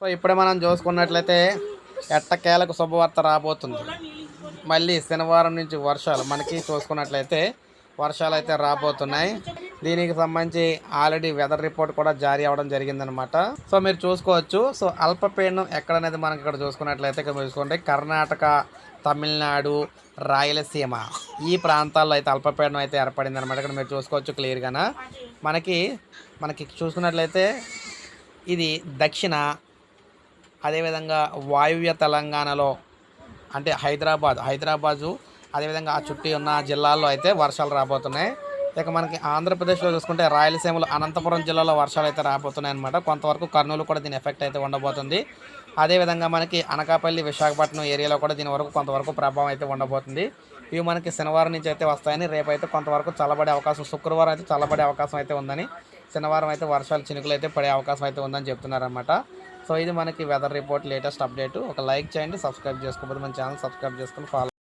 So ఇప్పుడే మనం చూసుకున్నట్లయితే ఎట్టకేలకు శుభవార్త రాబోతుంది. మళ్ళీ శనివారం నుంచి వర్షాలు మనకి చూసుకున్నట్లయితే వర్షాలు అయితే రాబోతున్నాయి. దీనికి సంబంధించి ఆల్రెడీ వెదర్ రిపోర్ట్ కూడా జారీ అవ్వడం జరిగిందనమాట. సో మీరు చూసుకోవచ్చు. సో అల్పపీడనం ఎక్కడనేది మనకి ఇక్కడ చూసుకున్నట్లయితే ఇక్కడ చూసుకుంటే కర్ణాటక, తమిళనాడు, రాయలసీమ ఈ ప్రాంతాల్లో అయితే అల్పపీడనం అయితే ఏర్పడింది అనమాట. ఇక్కడ మీరు చూసుకోవచ్చు క్లియర్గాన. మనకి చూసుకున్నట్లయితే ఇది దక్షిణ, అదేవిధంగా వాయువ్య తెలంగాణలో అంటే హైదరాబాదు అదేవిధంగా ఆ చుట్టూ ఉన్న జిల్లాల్లో అయితే వర్షాలు రాబోతున్నాయి. ఇక మనకి ఆంధ్రప్రదేశ్లో చూసుకుంటే రాయలసీమలో అనంతపురం జిల్లాలో వర్షాలు అయితే రాబోతున్నాయి అనమాట. కొంతవరకు కర్నూలు కూడా దీని ఎఫెక్ట్ అయితే ఉండబోతుంది. అదేవిధంగా మనకి అనకాపల్లి, విశాఖపట్నం ఏరియాలో కూడా దీని వరకు కొంతవరకు ప్రభావం అయితే ఉండబోతుంది. ఇవి మనకి శనివారం నుంచి అయితే వస్తాయని, రేపు అయితే కొంతవరకు చల్లబడే అవకాశం, శుక్రవారం అయితే చల్లబడే అవకాశం అయితే ఉందని, శనివారం అయితే వర్షాలు చినుకులు అయితే పడే అవకాశం అయితే ఉందని చెప్తున్నారన్నమాట. సో ఇది మనకి వెదర్ రిపోర్ట్ లేటెస్ట్ అప్డేట్. ఒక లైక్ చేయండి, సబ్స్క్రైబ్ చేసుకోకపోతే మన ఛానల్ సబ్స్క్రైబ్ చేసుకుని ఫాలో